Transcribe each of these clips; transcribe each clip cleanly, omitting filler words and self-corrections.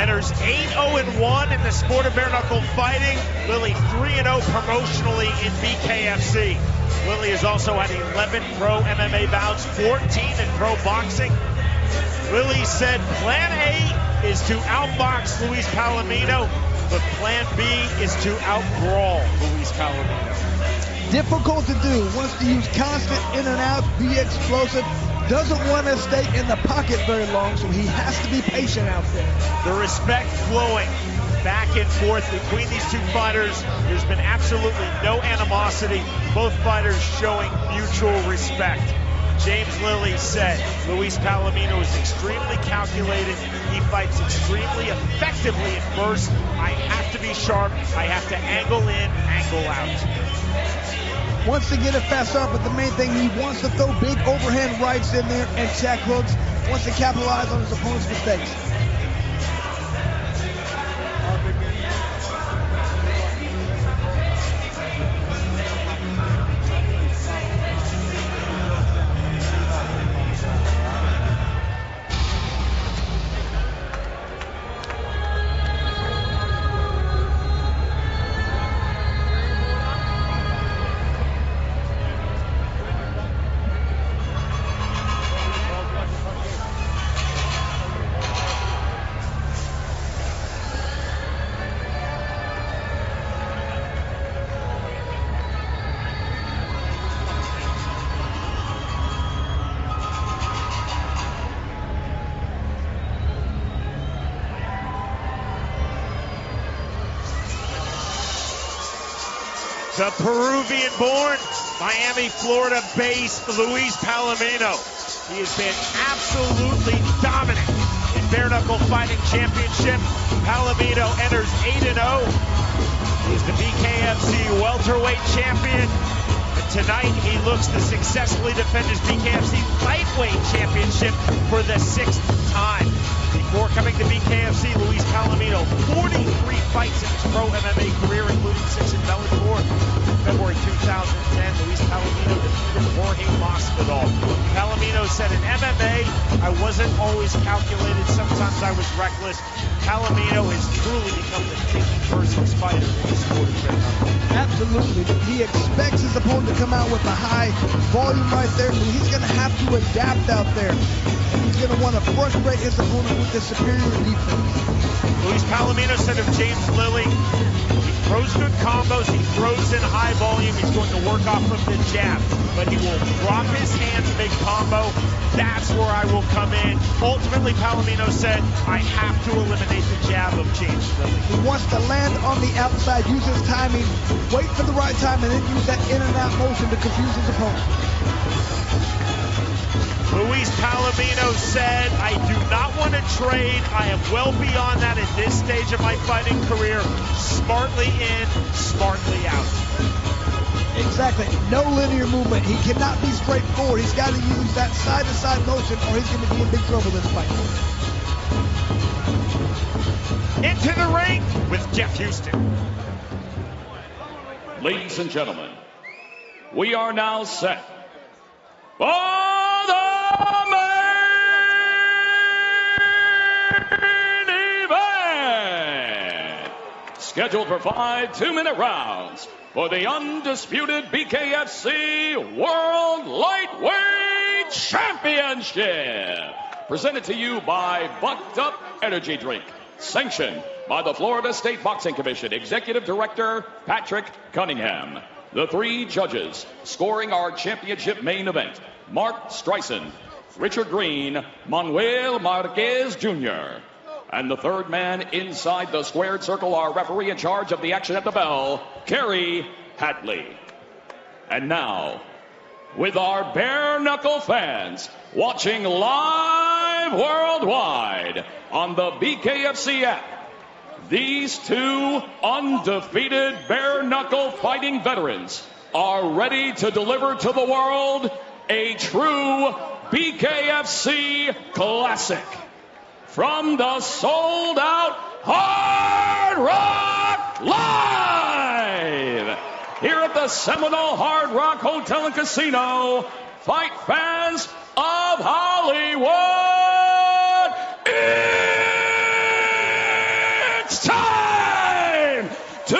enters 8-0-1 in the sport of bare knuckle fighting. Lily 3-0 promotionally in BKFC. Lily has also had 11 pro MMA bouts, 14 in pro boxing. Lily said plan A is to outbox Luis Palomino, but plan B is to outbrawl Luis Palomino. Difficult to do. Wants to use constant in and out, be explosive. Doesn't want to stay in the pocket very long, so he has to be patient out there. The respect flowing back and forth between these two fighters. There's been absolutely no animosity. Both fighters showing mutual respect. James Lilly said Luis Palomino is extremely calculated. He fights extremely effectively at first. I have to be sharp. I have to angle in, angle out. Wants to get it fast up, but the main thing, he wants to throw big overhand rights in there and check hooks. Wants to capitalize on his opponent's mistakes. The Peruvian-born, Miami, Florida-based Luis Palomino. He has been absolutely dominant in bare knuckle fighting championship. Palomino enters 8-0. He's the BKFC welterweight champion. And tonight he looks to successfully defend his BKFC lightweight championship for the 6th time. Before coming to BKFC, Luis Palomino, 43 fights in his pro MMA career, including 6 in Bellator. February 2010, Luis Palomino defeated Jorge Masvidal. Palomino said in MMA, I wasn't always calculated. Sometimes I was reckless. Palomino has truly become the thinking person's fighter in the sport of bare knuckle. Absolutely. He expects his opponent to come out with a high volume right there, so he's going to have to adapt out there. He's going to want to frustrate his opponent with the superior defense. Luis Palomino said of James Lilly, he throws good combos, he throws in high volume, he's going to work off of the jab, but he will drop his hands mid-combo. That's where I will come in. Ultimately, Palomino said, I have to eliminate the jab of James Lilly. He wants to land on the outside, use his timing, wait for the right time, and then use that in and out motion to confuse his opponent. Luis Palomino said, I do not want to trade. I am well beyond that at this stage of my fighting career. Smartly in, smartly out. Exactly. No linear movement. He cannot be straightforward. He's got to use that side-to-side motion or he's going to be in big trouble this fight. Into the ring with Jeff Houston. Ladies and gentlemen, we are now set for the main event. Scheduled for 5 2-minute rounds for the undisputed BKFC World Lightweight Championship. Presented to you by Bucked Up Energy Drink. Sanctioned by the Florida State Boxing Commission. Executive Director Patrick Cunningham. The 3 judges scoring our championship main event: Mark Streisand, Richard Green, Manuel Marquez Jr. And the third man inside the squared circle, our referee in charge of the action at the bell, Kerry Hatley. And now, with our bare knuckle fans watching live worldwide on the BKFC app, these 2 undefeated bare knuckle fighting veterans are ready to deliver to the world a true BKFC classic from the sold out Hard Rock Live here at the Seminole Hard Rock Hotel and Casino. Fight fans of Hollywood, it's time to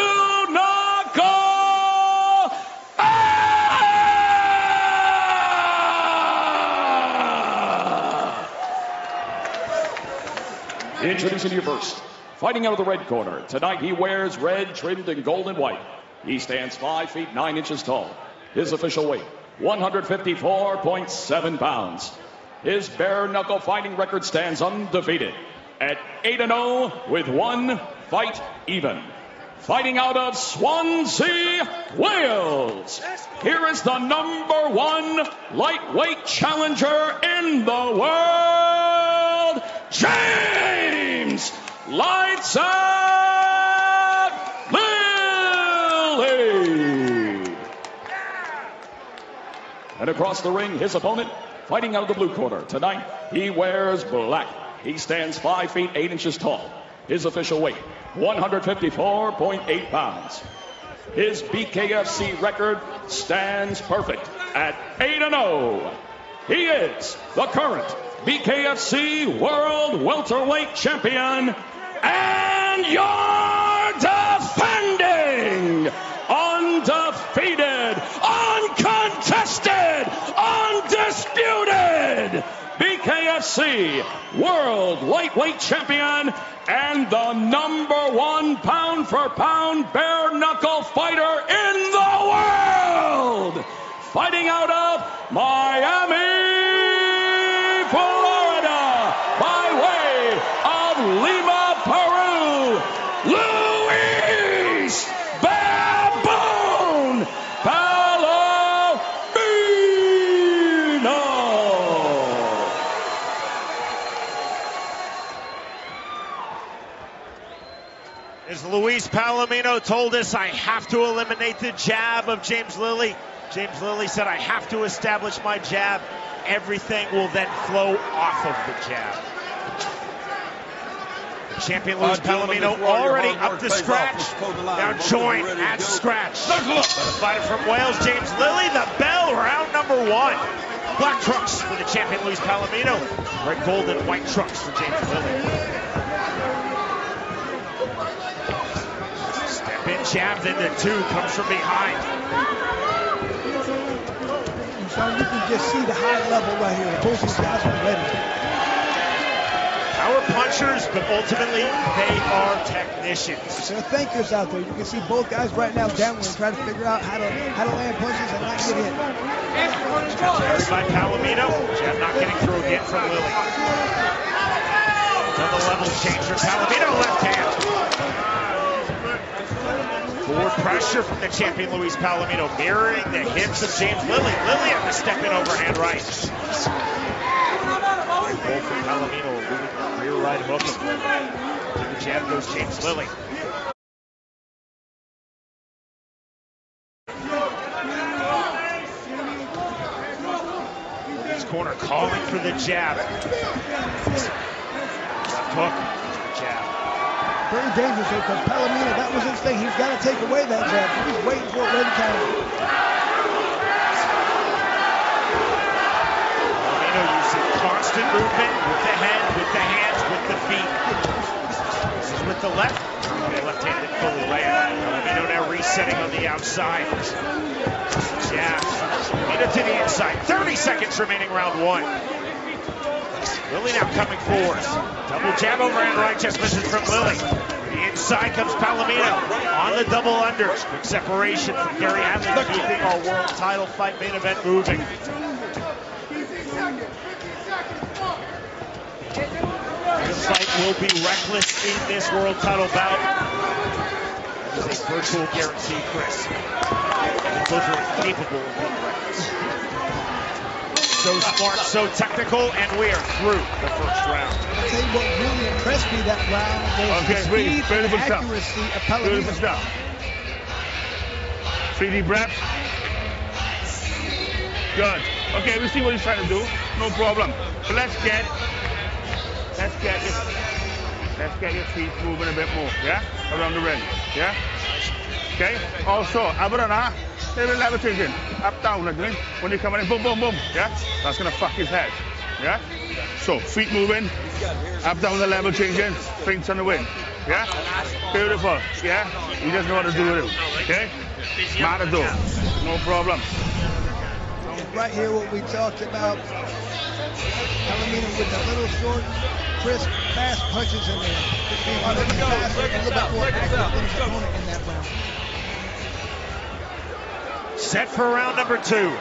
knock out. Introducing you first, fighting out of the red corner. Tonight he wears red trimmed in gold and white. He stands 5 feet 9 inches tall. His official weight, 154.7 pounds. His bare knuckle fighting record stands undefeated at 8-0 with 1 fight even. Fighting out of Swansea, Wales, here is the #1 lightweight challenger in the world, James Lights Out Lilly. And across the ring, his opponent, fighting out of the blue corner. Tonight, he wears black. He stands 5 feet 8 inches tall. His official weight, 154.8 pounds. His BKFC record stands perfect at 8-0. He is the current BKFC World Welterweight Champion and your defending, undefeated, uncontested, undisputed BKFC World Lightweight Champion and the #1 pound-for-pound bare-knuckle fighter in the world, fighting out of Miami, Florida, by way of Lima, Peru, Luis Baboon Palomino. As Luis Palomino told us, I have to eliminate the jab of James Lilly. James Lilly said, I have to establish my jab. Everything will then flow off of the jab. Champion Luis Palomino already up to scratch. Now join at scratch. The fighter from Wales, James Lilly, the bell, round #1. Black trunks for the champion Luis Palomino. Red, gold, and white trunks for James Lilly. Step in, jab, then the 2 comes from behind. So you can just see the high level right here. Both these guys are ready. Power punchers, but ultimately they are technicians. There are thinkers out there. You can see both guys right now downward trying to figure out how to land punches and not get hit. Carried by Palomino. Jab not getting through again from Lilly. To the level change for Palomino, left hand. Forward pressure from the champion Luis Palomino, mirroring the hips of James Lilly. Lilly at the step in overhand right. Both from Palomino, rear right hook. To the jab goes James Lilly. Lilly's corner calling for the jab. Left hook, jab. Very dangerous here because Palomino, that was his thing. He's got to take away that jab. He's waiting for it ready to counter. Palomino using constant movement with the head, with the hands, with the feet. This is with the left. Okay, left-handed fully land. Palomino now resetting on the outside. Jab. Palomino to the inside. 30 seconds remaining, round 1. Lilly now coming forward. Double jab overhand right, just misses from Lilly. The inside comes Palomino on the double unders. Quick separation from Gary Hadley, keeping our world title fight main event moving. This fight will be reckless in this world title bout. That is a virtual guarantee, Chris. Both are capable of being reckless. So smart, so technical, and we are through the first round. I'll tell you what really impressed me that round was the speed and accuracy of Palomino. Beautiful stuff. 3 deep breaths. Good. Okay, we see what he's trying to do. No problem. But let's get your feet moving a bit more, yeah? Around the ring, yeah? Okay? Also, Abrana, they will levitating. Up, down, like this. When you come in, boom, boom, boom, yeah? That's gonna fuck his head. Yeah? So, feet moving, up, down the level changing, feints on the wing. Yeah? Beautiful. Yeah? You just know what to do with it. Okay? Matador. No problem. Right here, what we talked about, Palomino with the little short, crisp, fast punches in there. Just being a little bit faster, a little bit more accurate than his opponent in that round. Set for round number 2.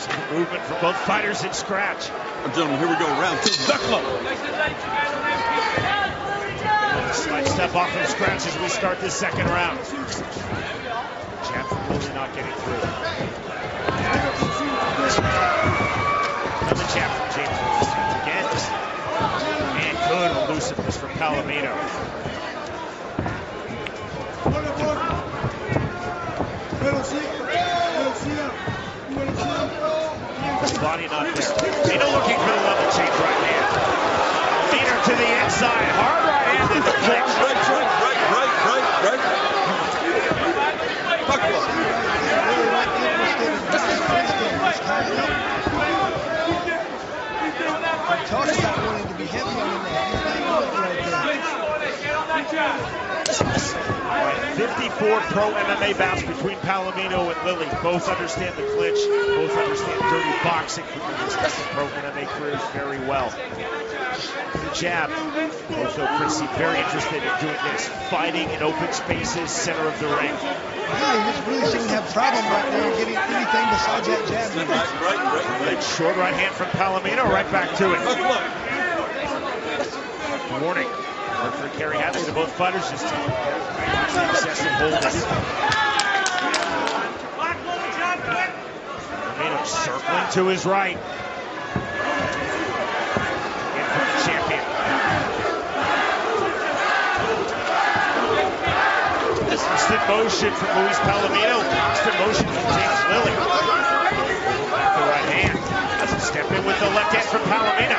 Some movement for both fighters in scratch. Gentlemen, here we go, round 2. Buckle. Slight step off from scratch as we start this second round. Jab from Lily not getting through. Another jab from James Lewis. Again, and good elusiveness from Palomino. Body not there. Palomino looking for the level change right hand. Leader to the inside. Hard right hand in the clinch. Right. Buckle. Talking about wanting to be heavy on the neck. He's not doing it right there. 54 pro MMA bouts between Palomino and Lily. Both understand the clinch. Both understand dirty boxing from their respective pro MMA careers very well. The jab. Also, Chris seemed very interested in doing this. Fighting in open spaces, center of the ring. Yeah, he just really seemed to have a problem right now getting anything besides that jab. Right. Short right hand from Palomino, right back to it. Warning. Work for Kerry Hadley to both fighters this time. Excessive holding. Palomino circling to his right. In from the champion. Constant motion from Luis Palomino. Constant motion from James Lily. Back the right hand. Step in with the left hand from Palomino.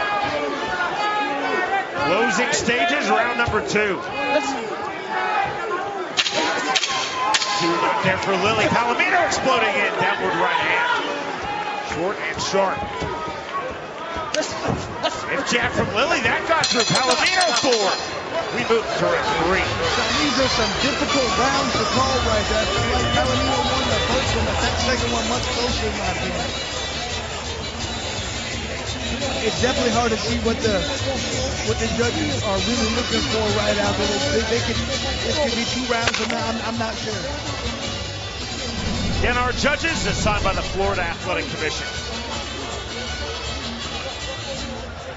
Closing stages, round number 2. 2 not there for Lily. Palomino exploding in. Downward right hand. Short and sharp. If jab from Lily, that got through. Palomino forward. We move to referee. So these are some difficult rounds to call right there. I feel like Palomino won the first one, but that second one much closer in my opinion. It's definitely hard to see what the judges are really looking for right out there. This could be 2 rounds from now. I'm not sure. Again, our judges assigned by the Florida Athletic Commission.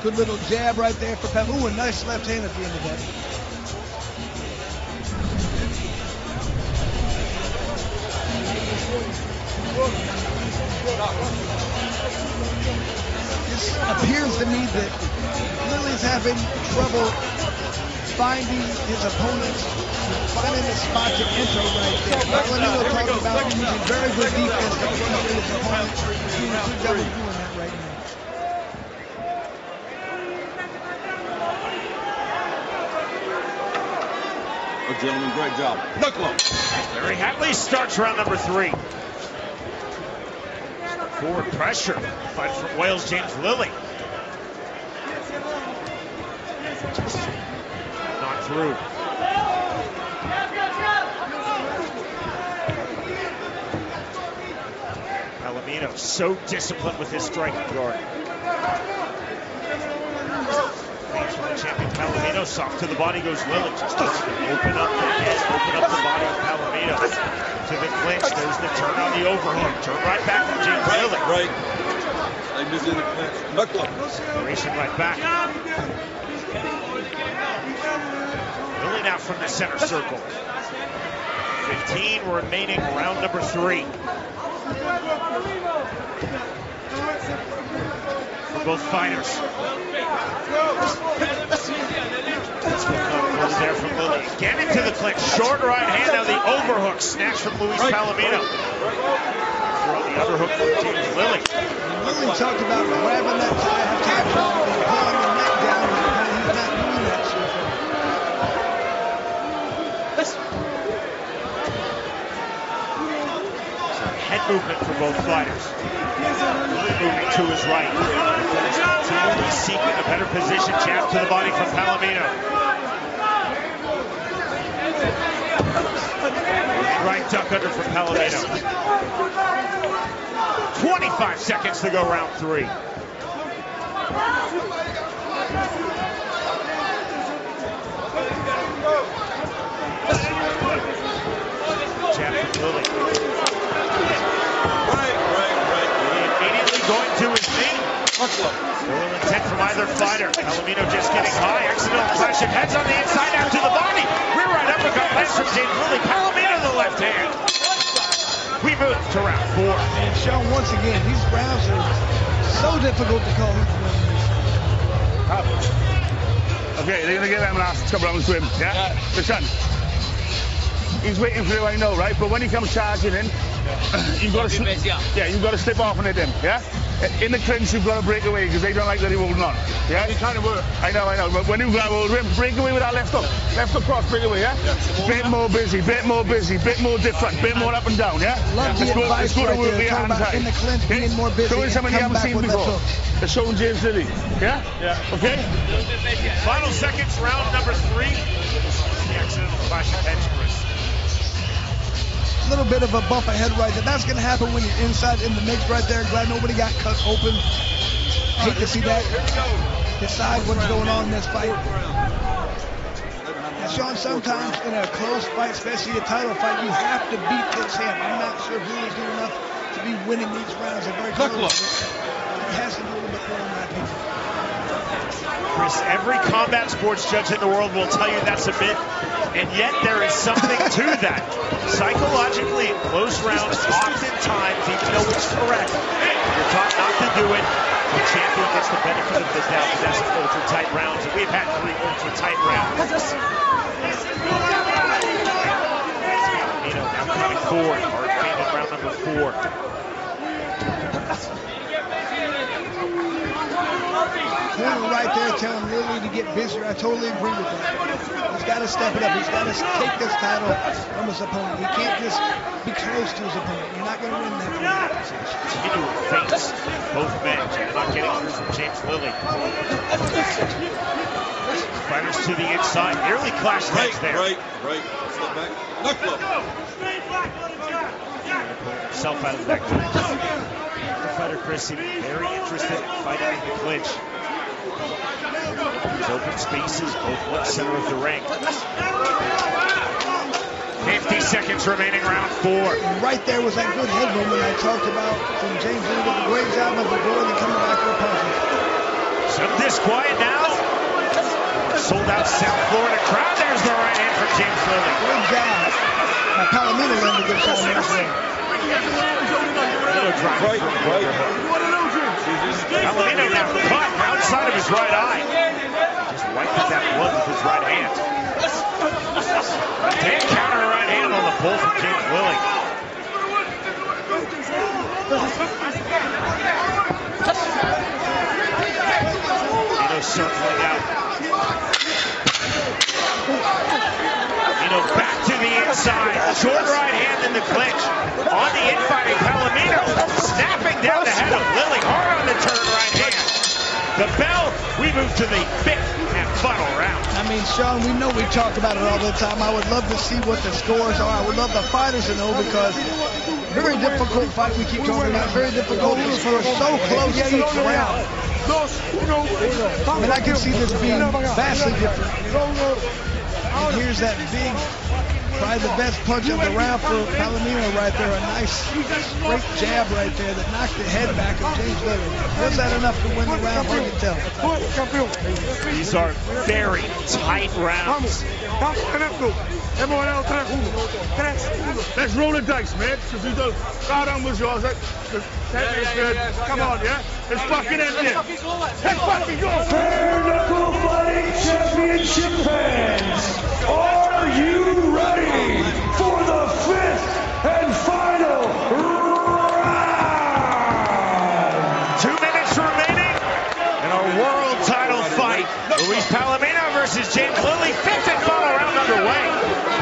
Good little jab right there for Pam. Ooh, a nice left hand at the end of that. This appears to me that Lily's having trouble finding his opponents, finding the spot to enter right there. Palomino talked about using very good defense to cover his opponent. He's doing a good job of doing that right now. Oh, gentlemen, great job. Knuckle him. Kerry Hadley starts round number 3. Forward pressure. Fight from Wales, James Lily. Not through. Palomino so disciplined with his striking guard. From the champion Palomino, soft to the body goes Lily. Just open up the head, open up the body of Palomino. To the clinch, there's the turn on the overhook. Turn right back from James Lily. Right. They miss in the clinch. Knuckle him. Racing right back. Lily now from the center circle. 15 remaining, round number 3. For both fighters. Goes there from Lily. Again into the clinch. Short right hand. Now the overhook. Snatch from Luis Palomino. Throw the underhook from James Lily. Lily talked about grabbing that tie ball and pulling the neck down. He's not doing that so far. Head movement for both fighters. Lilly moving to his right. Continually seeking a better position. Jab to the body from Palomino. Right duck under from Palomino. 25 seconds to go round 3. Jab from Lilly. Right. Immediately going to his knee. No real intent from either fighter. Palomino just getting high. Accidental clash of heads on the inside out to the body. Rear right uppercut lands from James Lilly. Palomino the left hand. We move to round 4. And Sean, once again, these rounds are so difficult to call. Okay, they're gonna get them last couple rounds to him. Yeah. Listen. He's waiting for you, I know, right? But when he comes charging in, you've got to slip off and hit him. Yeah. In the clinch, you've got to break away because they don't like that you're holding on. Yeah. He's trying to work. I know. But when you grab hold of him, break away with that left hook. Left hook cross, break away. Yeah. Bit more busy, bit more different, bit more up and down. Yeah. Love the advice right there. Talking about in the clinch, being more busy. Showing something you haven't seen before. They're showing James Lilly. Yeah. Okay. Final seconds, round number 3. The accidental clash of heads, Chris. A little bit of a bump ahead right there. That's going to happen when you're inside in the mix right there. Glad nobody got cut open. Hate to see that. Decide what's going on in this fight. And Sean, sometimes in a close fight, especially a title fight, you have to beat this hand. I'm not sure if Lilly's doing enough to be winning these rounds. They're very close. He has to do a little bit more in my opinion. Chris, every combat sports judge in the world will tell you that's a myth, and yet there is something to that. Psychologically, in close rounds, oftentimes, even though it's correct, you're taught not to do it. The champion gets the benefit of the doubt, but that's ultra-tight rounds, and we've had 3 ultra-tight rounds. Palomino now coming forward, hard feint in round number 4. Corner right there telling Lilly to get busier. I totally agree with that. He's got to step it up. He's got to take this title from his opponent. He can't just be close to his opponent. You're not going to win that fight. Continual feints, both men. Not getting through from James Lilly. Fighters to the inside. Nearly clashed heads there. Right. Step back. Knuckle up. Himself out of that clinch. The fighter, Chris, seemed very interested in fighting in the clinch. These open spaces, both one center of the ring. 50 seconds remaining, round 4. Right there was that good head movement I talked about from James Lilly. Did a great job of avoiding coming back for a punch. Some disquiet now. Sold out South Florida crowd. There's the right hand from James Lilly. Great job. Now Palomino landed a good shot there as well. Little drive. Palomino now caught outside of his right eye. Just wiped at that blood with his right hand. Then counter right hand on the pull from James Lilly. Circling out. Back to the inside. Short right hand in the clinch. On the infighting, Palomino snapping down the head of Lilly. Hard on the turn right hand. The bell. We move to the 5th and final round. I mean, Sean, we know we talk about it all the time. I would love to see what the scores are. I would love the fighters to know because very difficult fight we keep talking about. Very difficult to score so close each round. I mean, I can see this being vastly different. And here's that big, probably the best punch of the round for Palomino right there. A nice straight jab right there that knocked the head back of James Lilly. Was that enough to win the round? Hard to tell. These are very tight rounds. Let's roll the dice, man. Because we go right on with yours. Come on, yeah? Let's fucking end it. Let's fucking go. Bare Knuckle Fighting Championship fans, are you ready for the 5th and final round? 2 minutes remaining in our world title fight. Luis Palomino versus James Lilly. 5th and final round underway.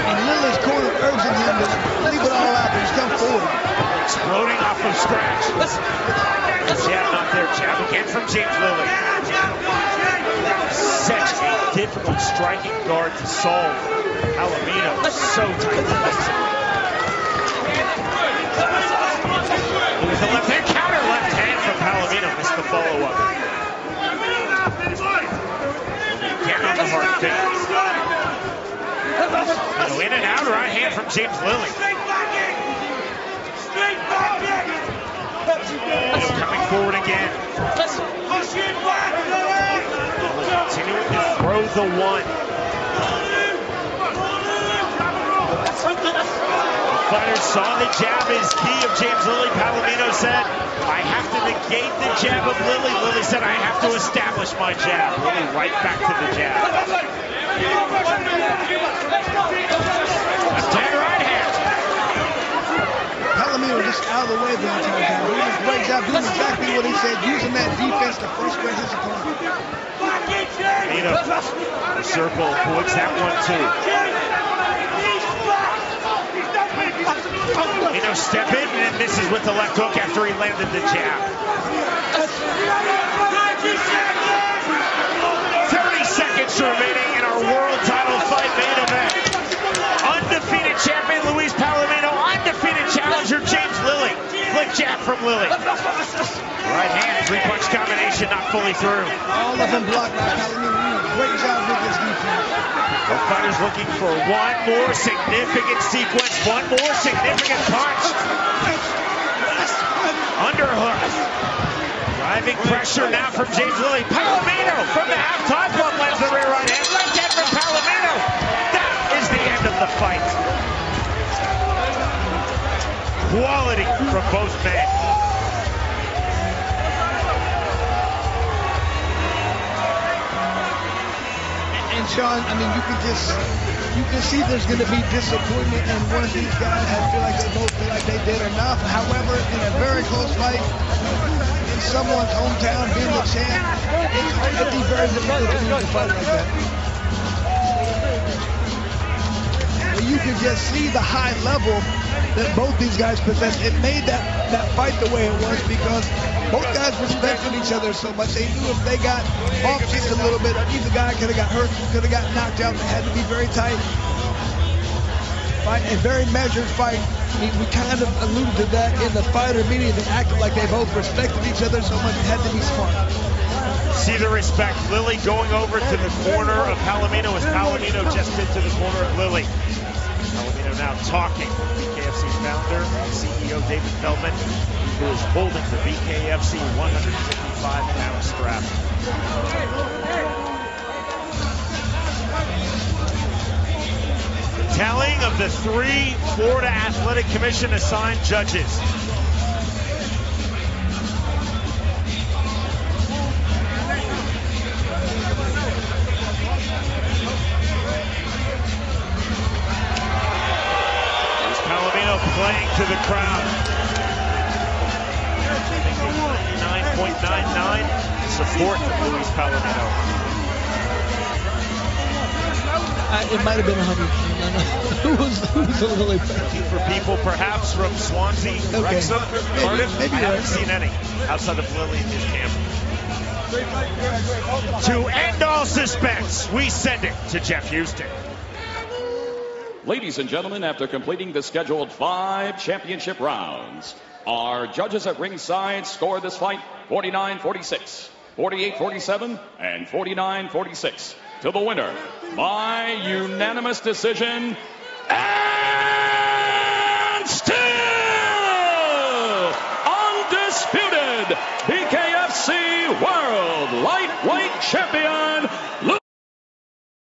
And Lilly's corner urging him to leave it all out there. He's come forward. Exploding off of scratch. Jab not there. Jab again from James Lilly. Such a difficult striking guard to solve. Palomino so tight defensively. With the left hand counter, left hand from Palomino. Missed the follow-up. Again on the hard kick. In and out, right hand from James Lilly. Coming forward again. Continuing to throw the one. The fighter saw the jab is key of James Lilly. Palomino said, I have to negate the jab of Lilly. Lilly said, I have to establish my jab. Lilly right back to the jab. Left hand, right hand. Palomino just out of the way the entire time. He was great job doing exactly what he said, using that defense to frustrate his opponent. Palomino, the circle, avoids that one too. Palomino step in and misses with the left hook after he landed the jab. 30 seconds remaining in our world title fight main event. Undefeated champion Luis Palomino, undefeated challenger James Lilly. Flick jab from Lilly. Right hand, three-punch combination not fully through. All of them blocked by Palomino. Great job with his defense. The fighter's looking for one more significant sequence, one more significant punch. Underhook. Driving pressure now from James Lilly. Palomino from the half-top club lands the rear right hand. Left hand from Palomino. That is the end of the fight. Quality from both men. And Sean, I mean, you can see there's going to be disappointment in one of these guys. I feel like they both feel like they did enough. However, in a very close fight, in someone's hometown, being the champ, it'd be very difficult to lose a fight like that. But you can just see the high level that both these guys possess. It made that fight the way it was because both guys respected each other so much. They knew if they got off just a little bit, either guy could have got hurt, could have got knocked out. They had to be very tight. Fight, a very measured fight. I mean, we kind of alluded to that in the fighter media. They acted like they both respected each other so much. It had to be smart. See the respect. Lilly going over to the corner of Palomino as Palomino just into the corner of Lilly. Palomino now talking with BKFC's founder and CEO David Feldman, who is holding the BKFC 155-pound strap. The tallying of the 3 Florida Athletic Commission assigned judges. Playing to the crowd. 99.99 support for Luis Palomino. It might have been 100. Who was a little Looking for people perhaps from Swansea, Wrexham, Cardiff. I haven't seen any outside of Lilly and his camp. To end all suspense, we send it to Jeff Houston. Ladies and gentlemen, after completing the scheduled 5 championship rounds, our judges at ringside scored this fight 49-46, 48-47, and 49-46 to the winner by unanimous decision and still undisputed BKFC World Lightweight Champion